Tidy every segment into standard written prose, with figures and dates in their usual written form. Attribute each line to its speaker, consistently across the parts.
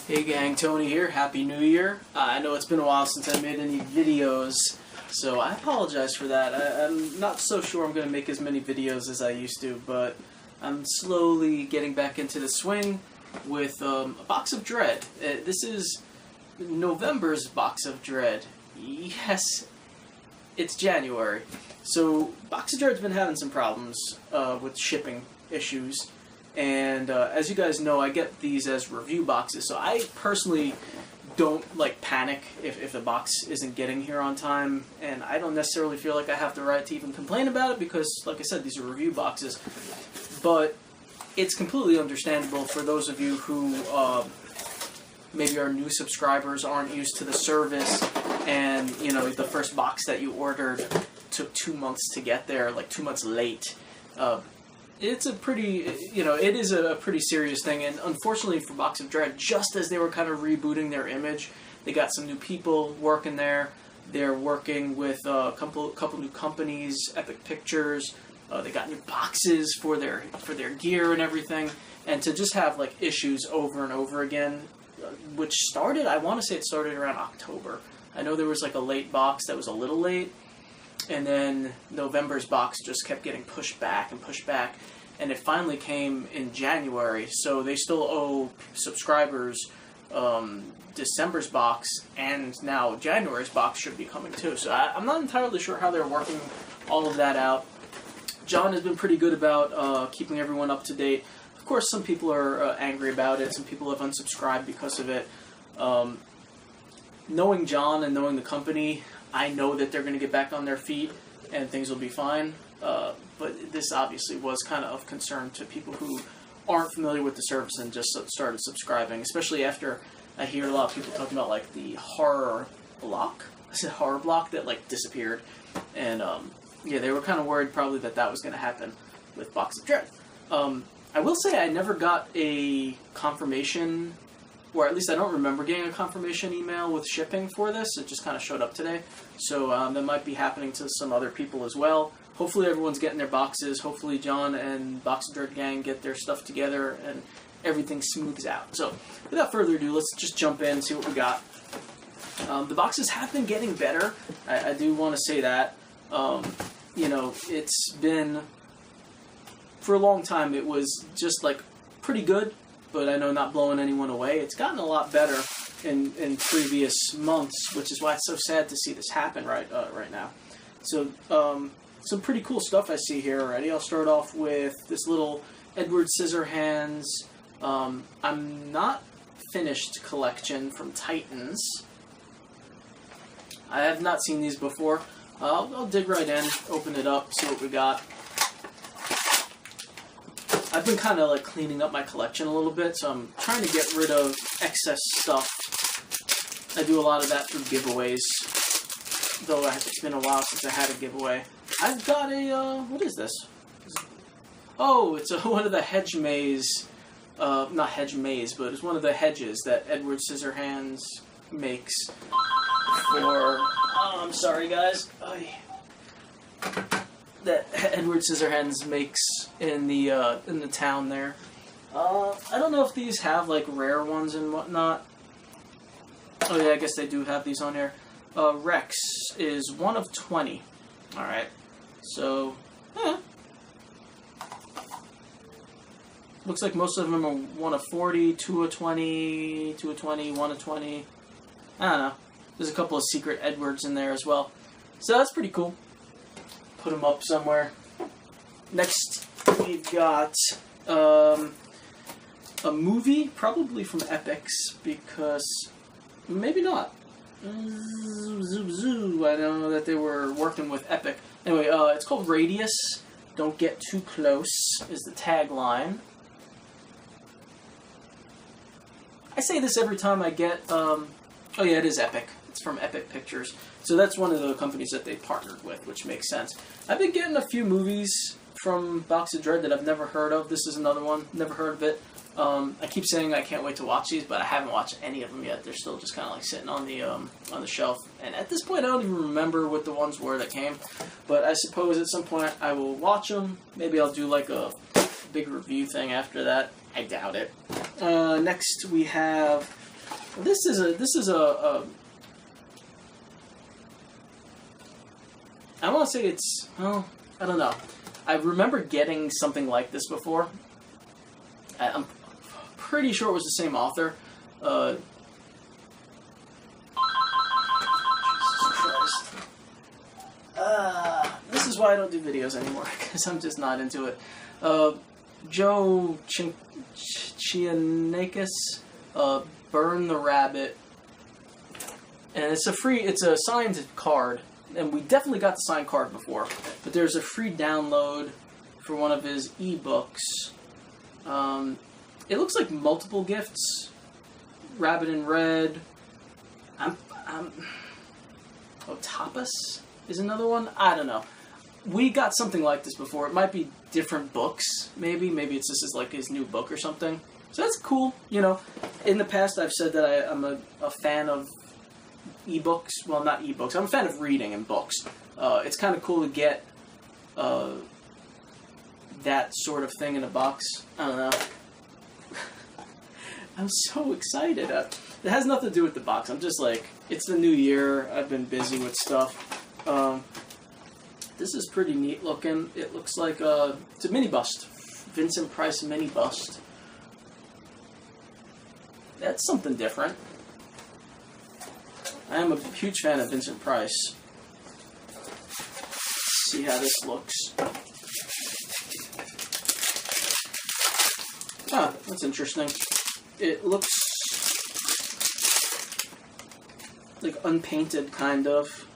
Speaker 1: Hey gang, Tony here. Happy New Year. I know it's been a while since I made any videos, so I apologize for that. I'm not so sure I'm going to make as many videos as I used to, but I'm slowly getting back into the swing with a Box of Dread. This is November's Box of Dread. Yes, it's January. So Box of Dread's been having some problems with shipping issues. And as you guys know, I get these as review boxes, so I personally don't panic if the box isn't getting here on time, and I don't necessarily feel like I have the right to even complain about it because, like I said, these are review boxes. But it's completely understandable for those of you who maybe are new subscribers, aren't used to the service, and the first box that you ordered took 2 months to get there, like 2 months late. It's a pretty, it is a pretty serious thing, and unfortunately for Box of Dread, just as they were kind of rebooting their image, they got some new people working there. They're working with a couple new companies, Epic Pictures. They got new boxes for their gear and everything, and to just have issues over and over again, which started, I want to say it started around October. I know there was a late box that was a little late. And then November's box just kept getting pushed back, and it finally came in January. So they still owe subscribers December's box, and now January's box should be coming too. So I'm not entirely sure how they're working all of that out. John has been pretty good about keeping everyone up to date. Of course, some people are angry about it. Some people have unsubscribed because of it. Knowing John and knowing the company, I know that they're going to get back on their feet and things will be fine. But this obviously was kind of concern to people who aren't familiar with the service and just started subscribing, especially after I hear a lot of people talking about the horror block. I said horror block that disappeared. And yeah, they were kind of worried probably that was going to happen with Box of Dread. I will say I never got a confirmation, or at least I don't remember getting a confirmation email with shipping for this. It just kind of showed up today. So that might be happening to some other people as well. Hopefully everyone's getting their boxes. Hopefully John and Box of Dread gang get their stuff together and everything smooths out. So without further ado, let's just jump in and see what we got. The boxes have been getting better. I do want to say that. It's been, for a long time, it was just pretty good. But I know not blowing anyone away. It's gotten a lot better in previous months, which is why it's so sad to see this happen right now. So some pretty cool stuff I see here already. I'll start off with this little Edward Scissorhands I'm Not Finished collection from Titans. I have not seen these before. I'll dig right in, open it up, see what we got. I've been kind of cleaning up my collection a little bit, so I'm trying to get rid of excess stuff. I do a lot of that through giveaways, though it's been a while since I had a giveaway. I've got a, what is this? Oh, it's one of the hedge maze, not hedge maze, but it's one of the hedges that Edward Scissorhands makes for, oh, I'm sorry guys. That Edward Scissorhands makes in the town there. I don't know if these have rare ones and whatnot. Oh yeah, I guess they do have these on here. Rex is 1 of 20. All right, so looks like most of them are 1 of 40, 2 of 20, 2 of 20, 1 of 20. I don't know. There's a couple of secret Edwards in there as well, so that's pretty cool. Put them up somewhere. Next, we've got a movie, probably from Epix, because maybe not. Zoom, zoom. I know that they were working with Epic. Anyway, it's called Radius. Don't get too close is the tagline. I say this every time I get. Oh yeah, it is Epic. It's from Epic Pictures. So that's one of the companies that they partnered with, which makes sense. I've been getting a few movies from Box of Dread that I've never heard of. This is another one. Never heard of it. I keep saying I can't wait to watch these, but I haven't watched any of them yet. They're still just kind of sitting on the shelf. And at this point, I don't even remember what the ones were that came. But I suppose at some point I will watch them. Maybe I'll do a big review thing after that. I doubt it. Next we have This is a I want to say it's, well, I don't know. I remember getting something like this before. I'm pretty sure it was the same author. Jesus Christ. This is why I don't do videos anymore, because I'm just not into it. Joe Chianakis, Burn the Rabbit. And it's a signed card. And we definitely got the signed card before, but there's a free download for one of his ebooks. It looks like multiple gifts. Rabbit in Red. Tapas is another one. I don't know. We got something like this before. It might be different books. Maybe it's just like his new book or something. So that's cool. You know, in the past I've said that I'm a fan of ebooks. Well, not ebooks. I'm a fan of reading and books. It's kind of cool to get that sort of thing in a box. I don't know. I'm so excited. It has nothing to do with the box. I'm just like, it's the new year. I've been busy with stuff. This is pretty neat looking. It looks like it's a mini bust. Vincent Price mini bust. That's something different. I am a huge fan of Vincent Price. Let's see how this looks. Ah, that's interesting. It looks like unpainted, kind of.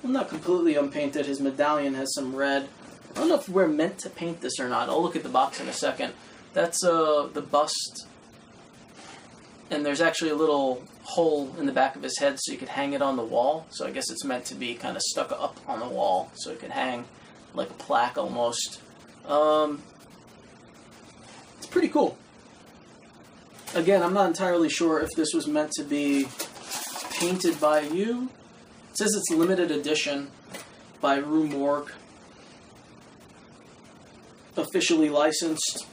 Speaker 1: Well, not completely unpainted. His medallion has some red. I don't know if we're meant to paint this or not. I'll look at the box in a second. That's the bust. And there's actually a little hole in the back of his head so you could hang it on the wall. So I guess it's meant to be kind of stuck up on the wall so it could hang like a plaque almost. It's pretty cool. Again, I'm not entirely sure if this was meant to be painted by you. It says it's limited edition by Rue Morgue. Officially licensed.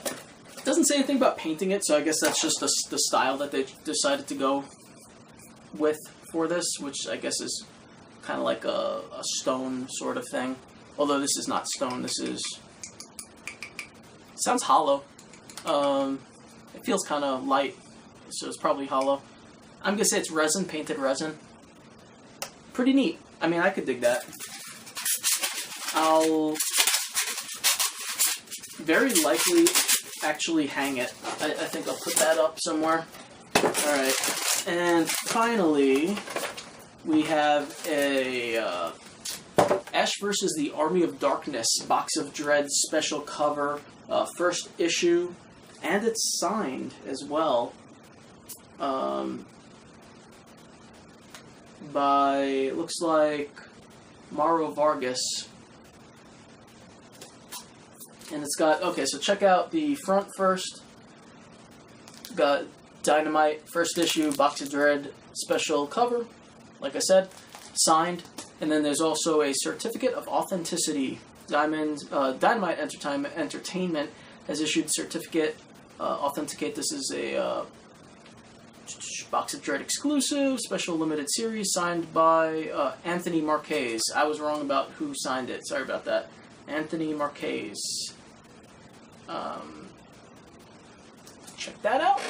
Speaker 1: It doesn't say anything about painting it, so I guess that's just the style that they decided to go with for this, which I guess is kind of like a stone sort of thing. Although this is not stone, this is... It sounds hollow. It feels kind of light, so it's probably hollow. I'm going to say it's resin, painted resin. Pretty neat. I mean, I could dig that. I'll very likely actually hang it. I think I'll put that up somewhere. Alright. And finally, we have a Ash vs. the Army of Darkness Box of Dread special cover. First issue. And it's signed as well. By, it looks like, Mauro Vargas. And it's got, okay, so check out the front first. Got Dynamite, first issue, Box of Dread, special cover, like I said, signed. And then there's also a certificate of authenticity. Dynamite Entertainment has issued certificate, authenticate this is a Box of Dread exclusive, special limited series, signed by Anthony Marquez. I was wrong about who signed it, sorry about that. Anthony Marquez. Check that out.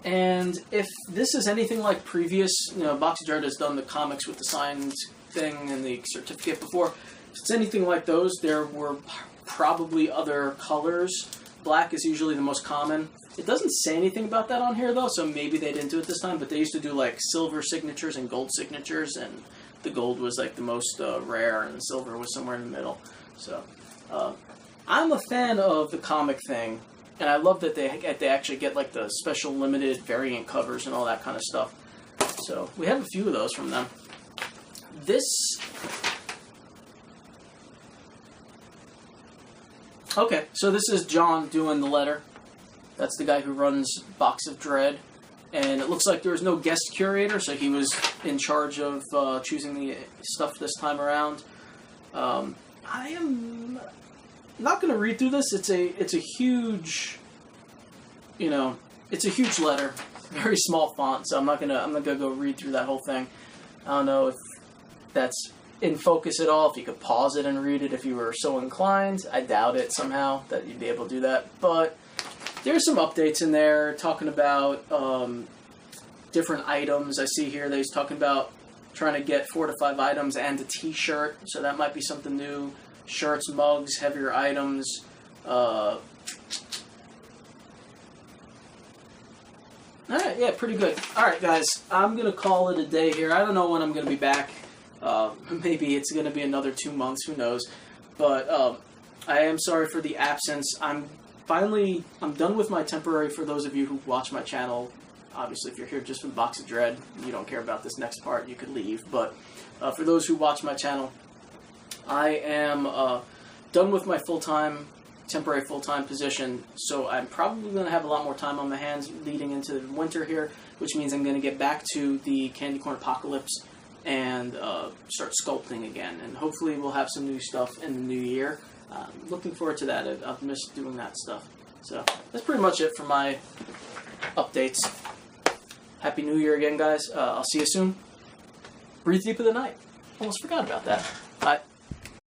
Speaker 1: And if this is anything like previous, you know, Box of Dread has done the comics with the signed thing and the certificate before. If it's anything like those, there were probably other colors. Black is usually the most common. It doesn't say anything about that on here, though, so maybe they didn't do it this time, but they used to do, like, silver signatures and gold signatures, and the gold was, like, the most rare, and the silver was somewhere in the middle. So, I'm a fan of the comic thing, and I love that they actually get, like, the special limited variant covers and all that kind of stuff. So, we have a few of those from them. This... Okay, so this is John doing the letter. That's the guy who runs Box of Dread. And it looks like there was no guest curator, so he was in charge of choosing the stuff this time around. I am not going to read through this. It's a huge, it's a huge letter, very small font. So I'm not gonna go read through that whole thing. I don't know if that's in focus at all. If you could pause it and read it if you were so inclined. I doubt it somehow that you'd be able to do that. But there's some updates in there talking about different items. I see here that he's talking about trying to get 4 to 5 items and a t-shirt. So that might be something new. Shirts, mugs, heavier items. Alright, yeah, pretty good. Alright, guys, I'm going to call it a day here. I don't know when I'm going to be back. Maybe it's going to be another 2 months, who knows. But I am sorry for the absence. I'm done with my temporary, for those of you who watch my channel. Obviously, if you're here just for the Box of Dread, you don't care about this next part, you could leave. But for those who watch my channel, I am done with my temporary full-time position, so I'm probably going to have a lot more time on my hands leading into the winter here, which means I'm going to get back to the Candy Corn Apocalypse and start sculpting again, and hopefully we'll have some new stuff in the new year. Looking forward to that. I've missed doing that stuff. So that's pretty much it for my updates. Happy New Year again, guys. I'll see you soon. Breathe deep of the night. Almost forgot about that.